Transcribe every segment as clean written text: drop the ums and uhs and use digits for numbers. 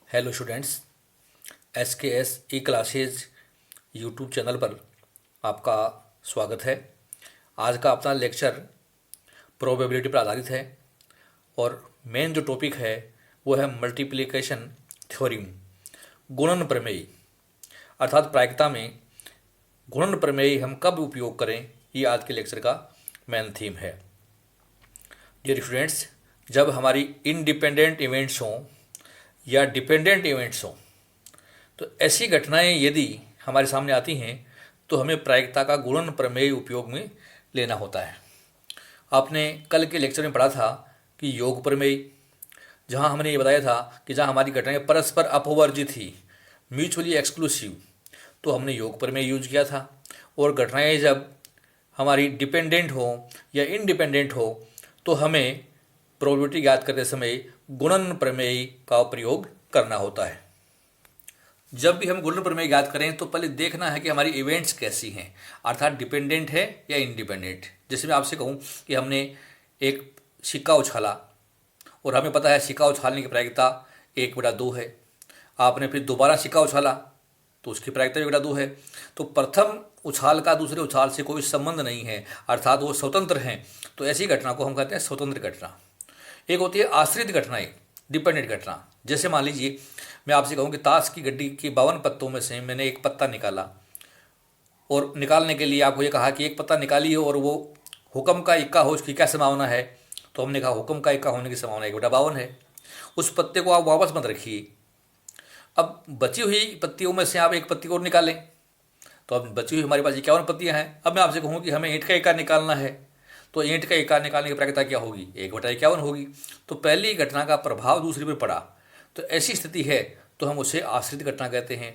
Hello students, S के S E classes YouTube channel पर आपका स्वागत है। आज का अपना लेक्चर प्रोबेबिलिटी पर आधारित है और मेन जो टॉपिक है वो है मल्टीप्लिकेशन थ्योरम, गुणन प्रमेय। अर्थात प्रायिकता में गुणन प्रमेय हम कब उपयोग करें, ये आज के लेक्चर का मेन थीम है। डियर स्टूडेंट्स, जब हमारी इंडिपेंडेंट इवेंट्स हों या डिपेंडेंट इवेंट्स हों, तो ऐसी घटनाएं यदि हमारे सामने आती हैं तो हमें प्रायिकता का गुणन प्रमेय उपयोग में लेना होता है। आपने कल के लेक्चर में पढ़ा था कि योग प्रमेय, जहां हमने ये बताया था कि जहां हमारी घटनाएं परस्पर अपवर्जित थी, म्यूचुअली एक्सक्लूसिव, तो हमने योग प्रमेय यूज किया था। और घटनाएं जब हमारी डिपेंडेंट हो या इनडिपेंडेंट हो तो हमें प्रोबेबिलिटी ज्ञात करते समय गुणन प्रमेय का प्रयोग करना होता है। जब भी हम गुणन प्रमेय ज्ञात करें तो पहले देखना है कि हमारी इवेंट्स कैसी हैं, अर्थात डिपेंडेंट है या इंडिपेंडेंट। जैसे मैं आपसे कहूं कि हमने एक सिक्का उछाला और हमें पता है सिक्का उछालने की प्रायिकता 1/2 है। आपने फिर दोबारा सिक्का उछाला तो उसकी प्रायिकता 1/2 है। तो प्रथम उछाल का दूसरे उछाल से कोई संबंध नहीं है, अर्थात वो स्वतंत्र हैं। तो ऐसी घटना को हम कहते हैं स्वतंत्र घटना। एक होती है आश्रित घटनाएं, डिपेंडेंट घटना। जैसे मान लीजिए मैं आपसे कहूं कि ताश की गड्डी के 52 पत्तों में से मैंने एक पत्ता निकाला और निकालने के लिए आपको ये कहा कि एक पत्ता निकालिए और वो हुक्म का इक्का हो, उसकी क्या संभावना है। तो हमने कहा हुक्म का इक्का होने की संभावना 1/52 है। उस पत्ते को आप वापस मत रखिए। अब बची हुई पत्तियों में से आप एक पत्ती और निकालें, तो अब बची हुई हमारे पास 51 पत्तियां हैं। अब मैं आपसे कहूँ कि हमें ईंट का इक्का निकालना है, तो ईंट का इक्का निकालने की प्रायिकता क्या होगी, 1/51 होगी। तो पहली घटना का प्रभाव दूसरी पर पड़ा, तो ऐसी स्थिति है तो हम उसे आश्रित घटना कहते हैं।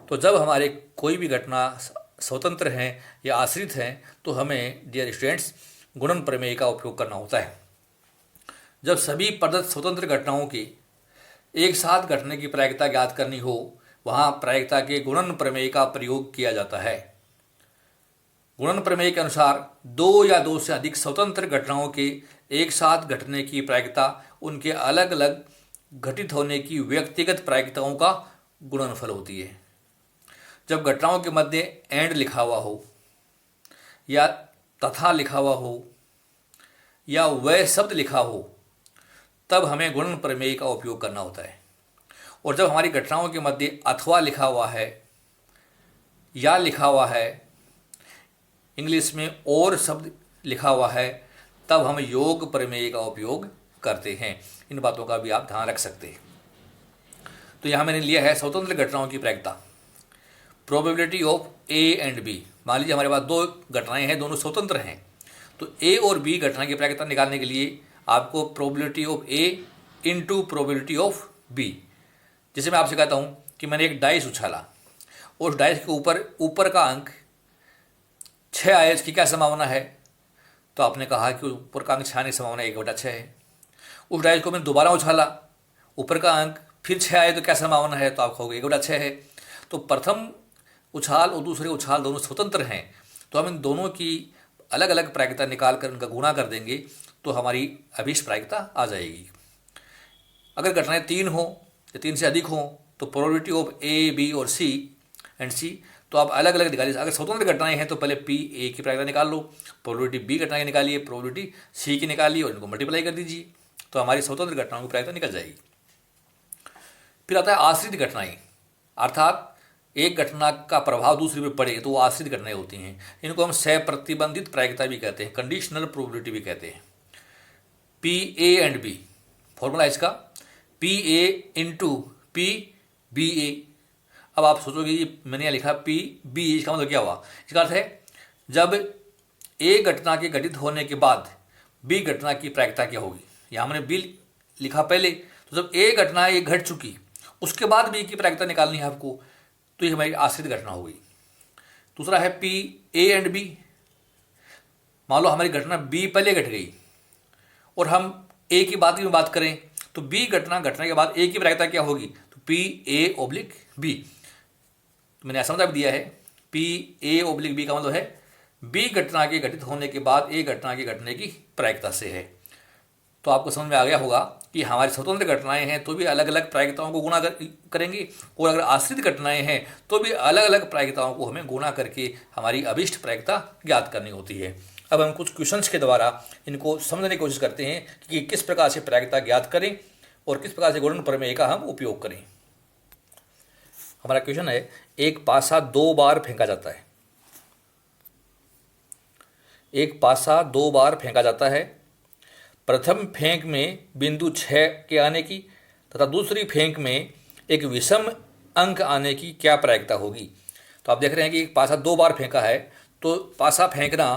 तो जब हमारे कोई भी घटना स्वतंत्र हैं या आश्रित हैं तो हमें डियर स्टूडेंट्स गुणन प्रमेय का उपयोग करना होता है। जब सभी प्रदत्त स्वतंत्र घटनाओं की एक साथ घटने की प्रायिकता ज्ञात करनी हो, वहां प्रायिकता के गुणन प्रमेय का प्रयोग किया जाता है। गुणन प्रमेय के अनुसार दो या दो से अधिक स्वतंत्र घटनाओं के एक साथ घटने की प्रायिकता उनके अलग अलग घटित होने की व्यक्तिगत प्रायिकताओं का गुणनफल होती है। जब घटनाओं के मध्य एंड लिखा हुआ हो या तथा लिखा हुआ हो या वह शब्द लिखा हो, तब हमें गुणन प्रमेय का उपयोग करना होता है। और जब हमारी घटनाओं के मध्य अथवा लिखा हुआ है या लिखा हुआ है, इंग्लिश में और शब्द लिखा हुआ है, तब हम योग प्रमेय का उपयोग करते हैं। इन बातों का भी आप ध्यान रख सकते हैं। तो यहां मैंने लिया है स्वतंत्र घटनाओं की प्रायिकता, probability of A and B. मान लीजिए हमारे पास दो घटनाएं हैं, दोनों स्वतंत्र हैं, तो ए और बी घटना की प्रायिकता निकालने के लिए आपको probability of A into probability of B. जैसे मैं आपसे कहता हूं कि मैंने एक डाइस उछाला और उस डाइस के ऊपर का अंक 6 आए, इसकी क्या संभावना है। तो आपने कहा कि ऊपर का अंक 6 आने की संभावना 1/6 है। उस डाइस को मैंने दोबारा उछाला, ऊपर का अंक फिर 6 आए तो क्या संभावना है, तो आप कहोगे 1/6 है। तो प्रथम उछाल और दूसरे उछाल दोनों स्वतंत्र हैं, तो हम इन दोनों की अलग अलग प्रायिकता निकाल कर उनका गुणा कर देंगे तो हमारी अभीष्ट प्रायिकता आ जाएगी। अगर घटनाएं 3 हो या 3 से अधिक हो तो प्रोबेबिलिटी ऑफ ए बी और सी एंड सी, तो आप अलग अलग निकालिए। अगर स्वतंत्र घटनाएं हैं तो पहले पी ए की प्रायिकता निकाल लो, प्रोबेबिलिटी बी घटना की निकालिए, प्रोबेबिलिटी सी की निकालिए और इनको मल्टीप्लाई कर दीजिए, तो हमारी स्वतंत्र घटनाओं की प्रायिकता निकल जाएगी। फिर आता है आश्रित घटनाएं, अर्थात एक घटना का प्रभाव दूसरी पर पड़े तो वो आश्रित घटनाएं होती हैं। इनको हम सह-प्रतिबंधित प्रायिकता भी कहते हैं, कंडीशनल प्रोबेबिलिटी भी कहते हैं। P A and B, formula इसका P A into P B A. अब आप सोचोगे ये मैंने यहाँ लिखा पी बी, इसका मतलब क्या हुआ। इसका अर्थ है जब ए घटना के घटित होने के बाद बी घटना की प्रायिकता क्या होगी। यहाँ मैंने बी लिखा पहले, तो जब ए घटना ये घट चुकी उसके बाद बी की प्रायिकता निकालनी है आपको, तो ये हमारी आश्रित घटना होगी। दूसरा है पी ए एंड बी। मान लो हमारी घटना बी पहले घट गई और हम ए की बात में बात करें तो बी घटना घटने के बाद ए की प्रायिकता क्या होगी, तो पी ए ओब्लिक बी। तो मैंने ऐसा मतलब दिया है पी ए ओब्लिक बी का मतलब है बी घटना के घटित होने के बाद ए घटना के घटने की प्रायिकता से है। तो आपको समझ में आ गया होगा कि हमारी स्वतंत्र घटनाएं हैं तो भी अलग अलग प्रायिकताओं को गुणा करेंगे, और अगर आश्रित घटनाएं हैं तो भी अलग अलग प्रायिकताओं को हमें गुणा करके हमारी अभीष्ट प्रायिकता ज्ञात करनी होती है। अब हम कुछ क्वेश्चंस के द्वारा इनको समझने की कोशिश करते हैं कि किस प्रकार से प्रायिकता ज्ञात करें और किस प्रकार से गुणन प्रमेय का हम उपयोग करें। हमारा क्वेश्चन है, एक पासा 2 बार फेंका जाता है। एक पासा 2 बार फेंका जाता है। प्रथम फेंक में बिंदु 6 के आने की तथा दूसरी फेंक में एक विषम अंक आने की क्या प्रायिकता होगी। तो आप देख रहे हैं कि एक पासा 2 बार फेंका है, तो पासा फेंकना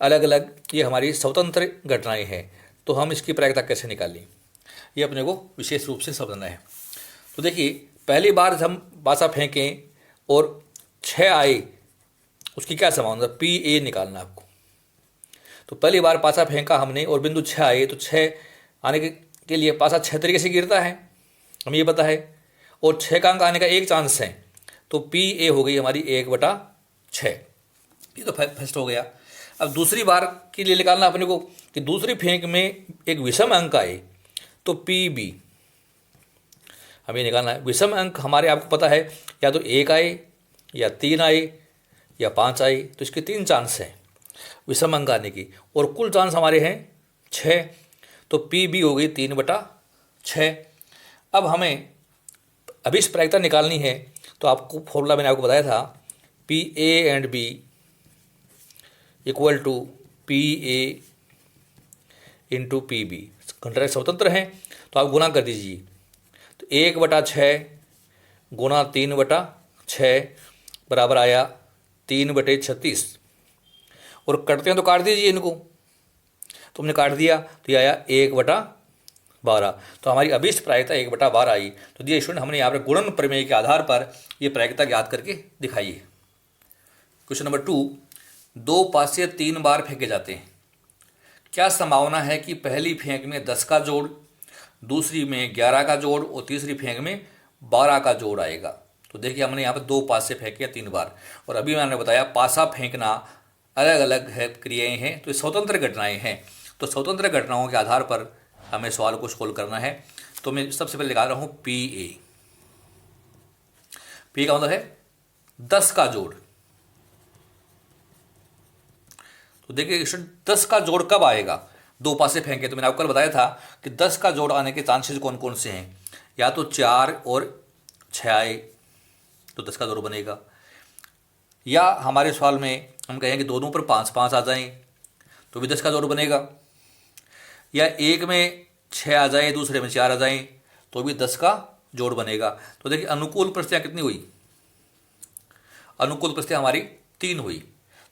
अलग अलग ये हमारी स्वतंत्र घटनाएं हैं। तो हम इसकी प्रायिकता कैसे निकालें, ये अपने को विशेष रूप से समझना है। तो देखिए, पहली बार हम पासा फेंकें और 6 आए, उसकी क्या संभावना, पी ए निकालना आपको। तो पहली बार पासा फेंका हमने और बिंदु 6 आए, तो 6 आने के लिए पासा 6 तरीके से गिरता है, हमें ये पता है, और 6 का अंक आने का एक चांस है, तो पी ए हो गई हमारी 1/6। ये तो फर्स्ट हो गया। अब दूसरी बार के लिए निकालना अपने को कि दूसरी फेंक में एक विषम अंक आए, तो पी बी हमें निकालना है। विषम अंक हमारे आपको पता है, या तो 1 आए या 3 आए या 5 आए, तो इसके 3 चांस हैं विषम अंक आने की, और कुल चांस हमारे हैं 6, तो पी बी हो गई 3/6। अब हमें अभीष्ट प्रायिकता निकालनी है, तो आपको फॉर्मूला मैंने आपको बताया था, P A and B equal to P A into P B. घटनाएं स्वतंत्र हैं तो आप गुणा कर दीजिए, तो 1/6 गुणा 3/6 बराबर आया 3/36, और कटते हैं तो काट दीजिए इनको, तो हमने काट दिया तो ये आया 1/12। तो हमारी अभीष्ट प्रायिकता 1/12 आई। तो दिए स्टूडेंट, हमने यहाँ पर गुणन प्रमेय के आधार पर ये प्रायिकता ज्ञात करके दिखाई है। क्वेश्चन नंबर 2, 2 पासे 3 बार फेंके जाते हैं। क्या संभावना है कि पहली फेंक में 10 का जोड़, दूसरी में 11 का जोड़ और तीसरी फेंक में 12 का जोड़ आएगा। तो देखिए, हमने यहाँ पर 2 पासे फेंके 3 बार, और अभी मैंने बताया पासा फेंकना अलग अलग है, क्रियाएं हैं, तो स्वतंत्र घटनाएं हैं। तो स्वतंत्र घटनाओं के आधार पर हमें सवाल को सोल्व करना है। तो मैं सबसे पहले निकाल रहा हूँ पी ए। पी का मतलब है 10 का जोड़। तो देखिए, 10 का जोड़ कब आएगा, 2 पासे फेंके, तो मैंने आपको कल बताया था कि 10 का जोड़ आने के चांसेस कौन कौन से हैं, या तो 4 और 6 आए तो 10 का जोड़ बनेगा, या हमारे सवाल में हम कहें कि दोनों पर 5-5 आ जाएं तो भी 10 का जोड़ बनेगा, या एक में 6 आ जाए दूसरे में 4 आ जाएं तो भी 10 का जोड़ बनेगा। तो देखिए, अनुकूल परिस्थितियाँ कितनी हुई, अनुकूल परिस्थितियाँ हमारी 3 हुई।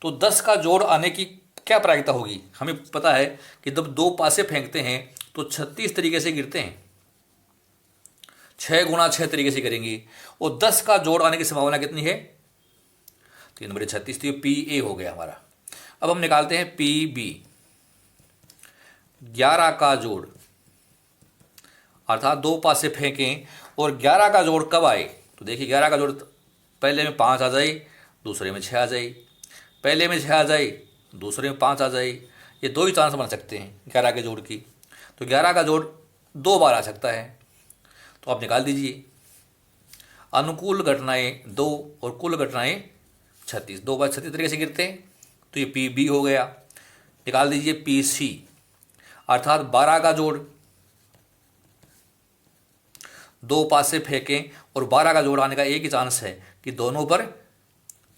तो 10 का जोड़ आने की क्या प्रायिकता होगी, हमें पता है कि जब 2 पासे फेंकते हैं तो 36 तरीके से गिरते हैं, 6 गुणा 6 तरीके से करेंगे, और 10 का जोड़ आने की संभावना कितनी है, 3/36। तो ये पी ए हो गया हमारा। अब हम निकालते हैं पी बी, 11 का जोड़, अर्थात 2 पासे फेंकें और 11 का जोड़ कब आए। तो देखिए, 11 का जोड़ पहले में 5 आ जाए, दूसरे में 6 आ जाए, पहले में 6 आ जाए, दूसरे में 5 आ जाए, ये 2 ही चांस बन सकते हैं 11 के जोड़ की। तो 11 का जोड़ 2 बार आ सकता है, तो आप निकाल दीजिए। अनुकूल घटनाएं 2 और कुल घटनाएं 36, 2 बार 36 तरीके से गिरते हैं, तो ये पी बी हो गया। निकाल दीजिए पी सी, अर्थात 12 का जोड़, 2 पासे फेंकें और 12 का जोड़ आने का एक ही चांस है कि दोनों पर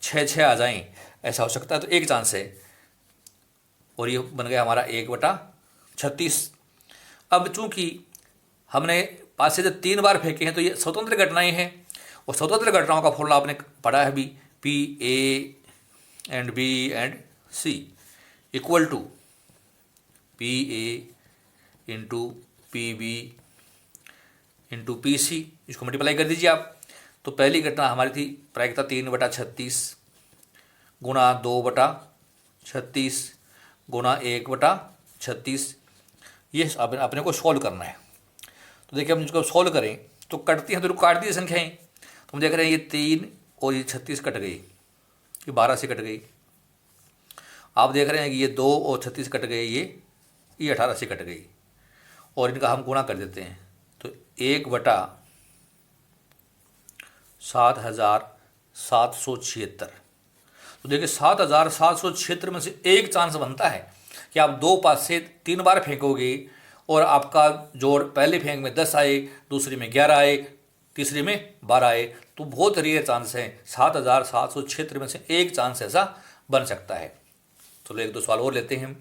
6-6 आ जाएं, ऐसा हो सकता है, तो एक चांस है, और ये बन गया हमारा 1/36। अब चूंकि हमने पासे से 3 बार फेंके हैं तो ये स्वतंत्र घटनाएं हैं, और स्वतंत्र घटनाओं का फॉर्मूला आपने पढ़ा है भी, P A and B and C equal to P A into P B into P C. इसको मल्टीप्लाई कर दीजिए आप। तो पहली घटना हमारी थी प्रायिकता 3/36 गुणा 2/36 गुणा 1/36। ये अपने को सॉल्व करना है। तो देखिए, हम इसको सॉल्व करें तो कटती हैं, तो काट दी संख्याएं, तो हम देख रहे हैं ये 3 और ये 36 कट गई, ये 12 से कट गई। आप देख रहे हैं कि ये 2 और 36 कट गए, ये 18 से कट गई, और इनका हम गुणा कर देते हैं, तो 1/7776। तो देखिए 7776 में से एक चांस बनता है कि आप 2 पास से 3 बार फेंकोगे और आपका जोड़ पहले फेंक में 10 आए, दूसरी में 11 आए, तीसरी में 12 आए। तो बहुत रेयर चांस है, 7776 में से एक चांस ऐसा बन सकता है। चलो एक दो सवाल और लेते हैं हम।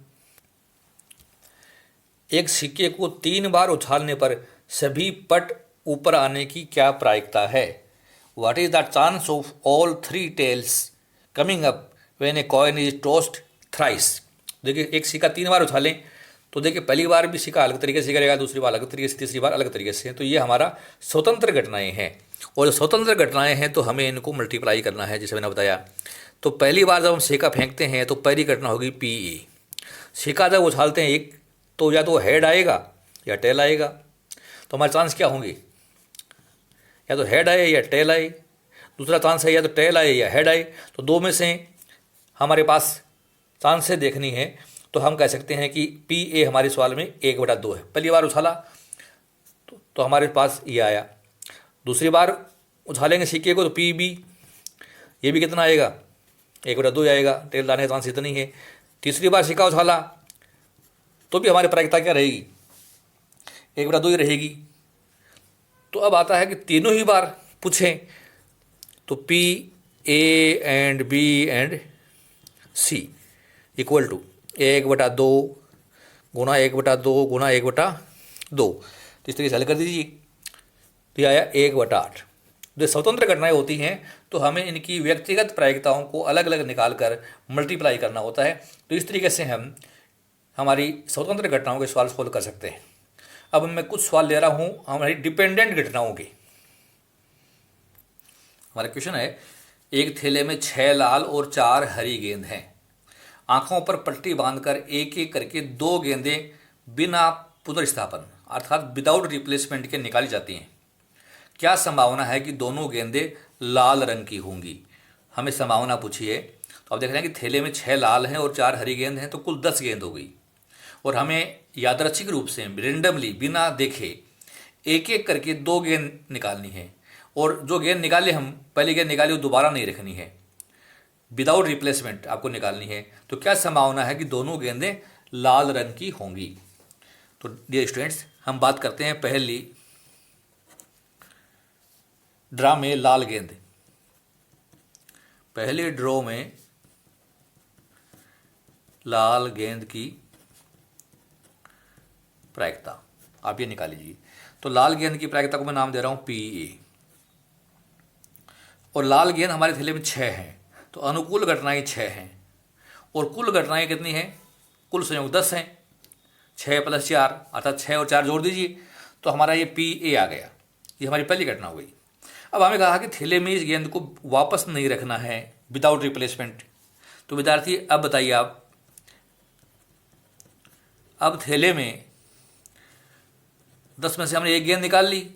एक सिक्के को 3 बार उछालने पर सभी पट ऊपर आने की क्या प्रायिकता है? What is the chance of all 3 tails coming up when a coin is tossed thrice? देखिए एक सिक्का 3 बार उछालें तो देखिए पहली बार भी सिक्का अलग तरीके से करेगा, दूसरी बार अलग तरीके से, तीसरी बार अलग तरीके से। तो ये हमारा स्वतंत्र घटनाएं हैं, और जो स्वतंत्र घटनाएं हैं तो हमें इनको मल्टीप्लाई करना है, जैसे मैंने बताया। तो पहली बार जब हम सिक्का फेंकते हैं तो पहली घटना होगी पी ए। सिक्का जब उछालते हैं एक, तो या तो हेड आएगा या टेल आएगा। तो हमारे चांस क्या होंगे? या तो हेड आए या टेल आए। दूसरा चांस है या तो टेल आए या हेड आए। तो दो में से हमारे पास चांस से देखनी है, तो हम कह सकते हैं कि पी ए हमारे सवाल में 1/2 है। पहली बार उछाला तो हमारे पास ये आया। दूसरी बार उछालेंगे सिक्के को तो पी बी, ये भी कितना आएगा? 1/2 आएगा। टेल लाने का चांस इतनी है। तीसरी बार सिक्का उछाला तो भी हमारी प्रायिकता क्या रहेगी? 1/2 ही रहेगी। तो अब आता है कि तीनों ही बार पूछें तो P A and B and C equal to 1/2 गुणा 1/2 गुणा 1/2। तो इस तरीके से हल कर दीजिए। तो यह आया 1/8। जो स्वतंत्र घटनाएं होती हैं तो हमें इनकी व्यक्तिगत प्रायिकताओं को अलग अलग निकाल कर मल्टीप्लाई करना होता है। तो इस तरीके से हम हमारी स्वतंत्र घटनाओं के सवाल सोल्व कर सकते हैं। अब मैं कुछ सवाल ले रहा हूं हमारी डिपेंडेंट घटनाओं के। हमारा क्वेश्चन है, एक थैले में 6 लाल और 4 हरी गेंद हैं। आंखों पर पट्टी बांधकर एक एक करके 2 गेंदें बिना पुनर्स्थापन अर्थात विदाउट रिप्लेसमेंट के निकाली जाती हैं। क्या संभावना है कि दोनों गेंदें लाल रंग की होंगी? हमें संभावना पूछी है। तो अब देख रहे हैं कि थैले में 6 लाल हैं और 4 हरी गेंद हैं, तो कुल 10 गेंद हो गई। और हमें यादृच्छिक रूप से रेंडमली बिना देखे एक एक करके 2 गेंद निकालनी है। और जो गेंद निकाले, हम पहली गेंद निकाली वो दोबारा नहीं रखनी है, विदाउट रिप्लेसमेंट आपको निकालनी है। तो क्या संभावना है कि दोनों गेंदें लाल रंग की होंगी? तो डियर स्टूडेंट्स, हम बात करते हैं पहली ड्रा में लाल गेंद। पहले ड्रॉ में लाल गेंद की प्रायिकता आप ये निकाल लीजिए। तो लाल गेंद की प्रायिकता को मैं नाम दे रहा हूं पी ए। और लाल गेंद हमारे थैले में 6 हैं, तो अनुकूल घटनाएं 6 हैं। और कुल घटनाएं कितनी हैं? कुल संयोग 10 हैं। 6 + 4 अर्थात 6 और 4 जोड़ दीजिए तो हमारा ये पी ए आ गया। ये हमारी पहली घटना हो गई। अब हमें कहा कि थैले में इस गेंद को वापस नहीं रखना है विदाउट रिप्लेसमेंट। तो विद्यार्थी अब बताइए आप, अब थैले में 10 में से हमने एक गेंद निकाल ली,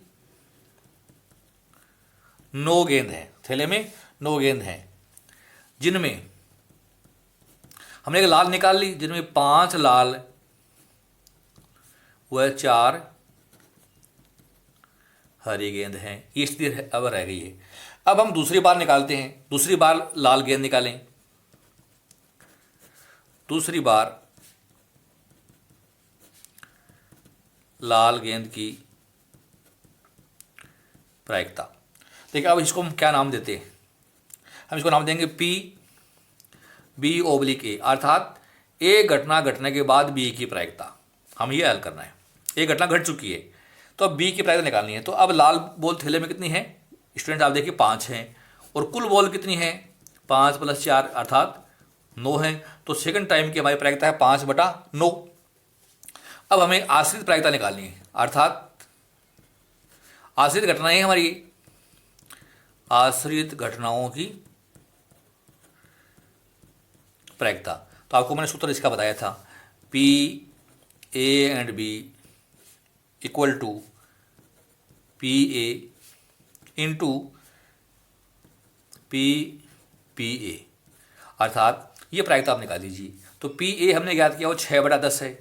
9 गेंद हैं थैले में, 9 गेंद हैं, जिनमें हमने एक लाल निकाल ली, जिनमें 5 लाल व 4 हरी गेंद हैं। ये स्थिति अब रह गई है। अब हम दूसरी बार निकालते हैं। दूसरी बार लाल गेंद निकालें। दूसरी बार लाल गेंद की प्रायिकता देखिए। अब इसको हम क्या नाम देते हैं? हम इसको नाम देंगे पी बी/ए, अर्थात ए घटना घटने के बाद बी की प्रायिकता। हम ये हल करना है। ए घटना घट चुकी है तो अब बी की प्रायिकता निकालनी है। तो अब लाल बॉल थैले में कितनी है स्टूडेंट? आप देखिए 5 हैं। और कुल बॉल कितनी है? 5 + 4 अर्थात 9 है। तो सेकंड टाइम की हमारी प्रायिकता है 5/9। अब हमें आश्रित प्रायिकता निकालनी है, अर्थात आश्रित घटनाएं हमारी, आश्रित घटनाओं की प्रायिकता। तो आपको मैंने सूत्र इसका बताया था, P A and B equal to P A into P A, अर्थात ये प्रायिकता आप निकाल लीजिए। तो पी ए हमने ज्ञात किया वो 6/10 है।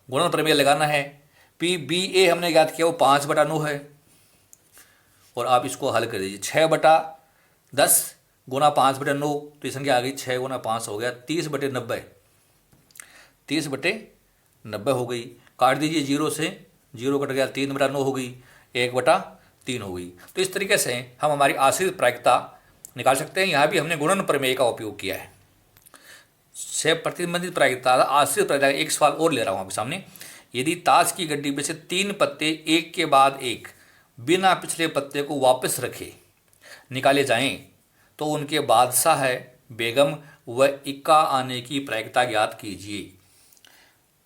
गुणन प्रमेय लगाना है। पी बी ए हमने ज्ञात किया वो 5/9 है, और आप इसको हल कर दीजिए। 6/10 गुना 5/9, तो ये संख्या आ गई 6 गुना 5 हो गया 30/90, 30/90 हो गई। काट दीजिए, जीरो से जीरो कट गया, 3/9 हो गई, 1/3 हो गई। तो इस तरीके से हम हमारी आश्रित प्रायिकता निकाल सकते हैं। यहाँ भी हमने गुणन प्रमेय का उपयोग किया है। से प्रतिबंधित प्रायिकता, आश्रित प्रायिकता, एक सवाल और ले रहा हूँ आपके सामने। यदि ताश की गड्डी में से 3 पत्ते एक के बाद एक बिना पिछले पत्ते को वापस रखे निकाले जाएं, तो उनके बादशाह है, बेगम व इक्का आने की प्रायिकता ज्ञात कीजिए।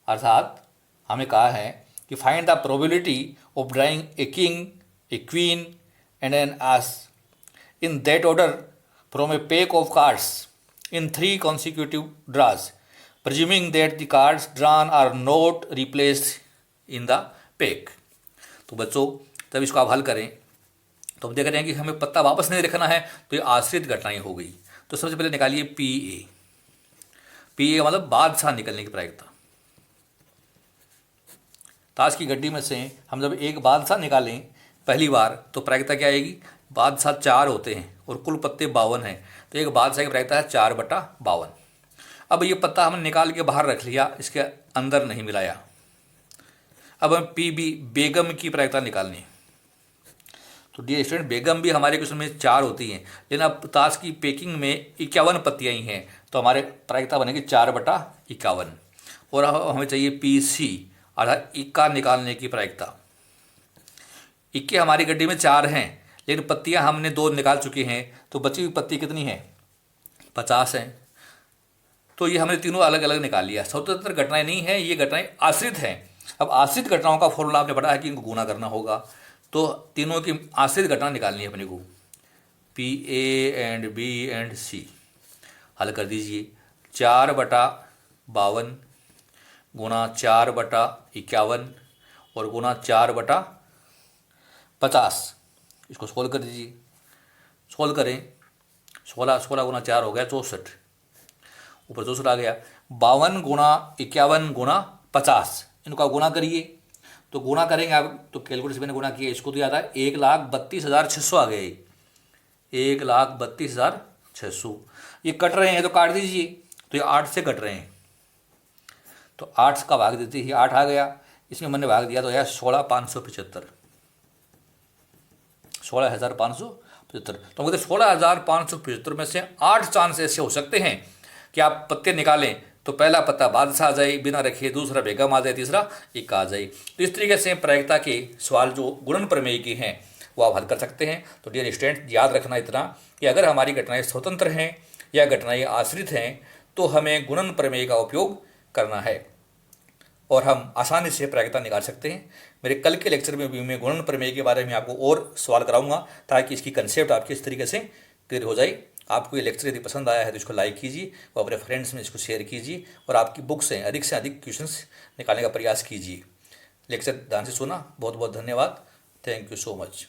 अर्थात हमें कहा है कि find the probability of drawing a king, a queen and an ace in that order from a pack of cards in 3 consecutive draws, presuming that the cards drawn are not replaced in the pack। तो बच्चों, तब इसको आप हल करें तो हम देख रहे हैं कि हमें पत्ता वापस नहीं रखना है, तो ये आश्रित घटनाएं हो गई। तो सबसे पहले निकालिए पी ए। पी ए मतलब बादशाह निकलने की प्रायिकता। ताश की गड्डी में से हम जब एक बादशाह निकालें पहली बार, तो प्रायिकता क्या आएगी? बादशाह 4 होते हैं और कुल पत्ते 52 हैं, तो एक बादशाह की प्रायिकता है 4/52। अब ये पत्ता हमने निकाल के बाहर रख लिया, इसके अंदर नहीं मिलाया। अब हम पी बी, बेगम की प्रायिकता निकालनी है। तो डियर स्टूडेंट, बेगम भी हमारे क्वेश्चन में 4 होती हैं, लेकिन अब ताश की पैकिंग में 51 पत्तियाँ ही हैं, तो हमारे प्रायिकता बनेगी 4/51। और हमें चाहिए पी सी, अर्थात इक्का निकालने की प्रायिकता। इक्के हमारी गड्डी में 4 हैं, लेकिन पत्तियां हमने 2 निकाल चुके हैं, तो बची हुई पत्ती कितनी है? 50 हैं। तो ये हमने तीनों अलग अलग निकाल लिया। स्वतंत्र घटनाएं नहीं है, ये घटनाएं आश्रित हैं। अब आश्रित घटनाओं का फॉर्मूला आपने पढ़ा है कि इनको गुना करना होगा, तो तीनों की आश्रित घटना निकालनी है अपने को। P A and B and C हल कर दीजिए। 4/52 गुना 4/51 और गुना 4/50। इसको सोल्व कर दीजिए। सोल्व करें, 16 गुना 4 हो गया 64, ऊपर 64 आ गया। 52 गुना 51 गुना 50, इनका गुना करिए। तो गुना करेंगे आप, तो कैलकुलेटर से मैंने गुना किया, इसको तो याद है 1,32,600 आ गए। 1,32,600 ये कट रहे हैं, तो काट दीजिए। तो ये 8 से कट रहे हैं, तो 8 का भाग देते ही 8 आ गया। इसमें मैंने भाग दिया तो यह 16,575, 16,575। तो मुझे 16,575 में से 8 चांस ऐसे हो सकते हैं कि आप पत्ते निकालें तो पहला पत्ता बादशाह आ जाए बिना रखे, दूसरा बेगम आ जाए, तीसरा इक्का आ जाए। तो इस तरीके से प्रायिकता के सवाल जो गुणन प्रमेय के हैं वो आप हल कर सकते हैं। तो डियर स्टूडेंट, याद रखना इतना कि अगर हमारी घटनाएं स्वतंत्र हैं या घटनाएं आश्रित हैं, तो हमें गुणन प्रमेय का उपयोग करना है और हम आसानी से प्रायिकता निकाल सकते हैं। मेरे कल के लेक्चर में भी मैं गुणन प्रमेय के बारे में आपको और सवाल कराऊंगा, ताकि इसकी कंसेप्ट आपकी इस तरीके से क्लियर हो जाए। आपको ये लेक्चर यदि पसंद आया है तो इसको लाइक कीजिए और अपने फ्रेंड्स में इसको शेयर कीजिए, और आपकी बुक से अधिक क्वेश्चंस निकालने का प्रयास कीजिए। लेक्चर ध्यान से सुना, बहुत बहुत धन्यवाद। Thank you so much.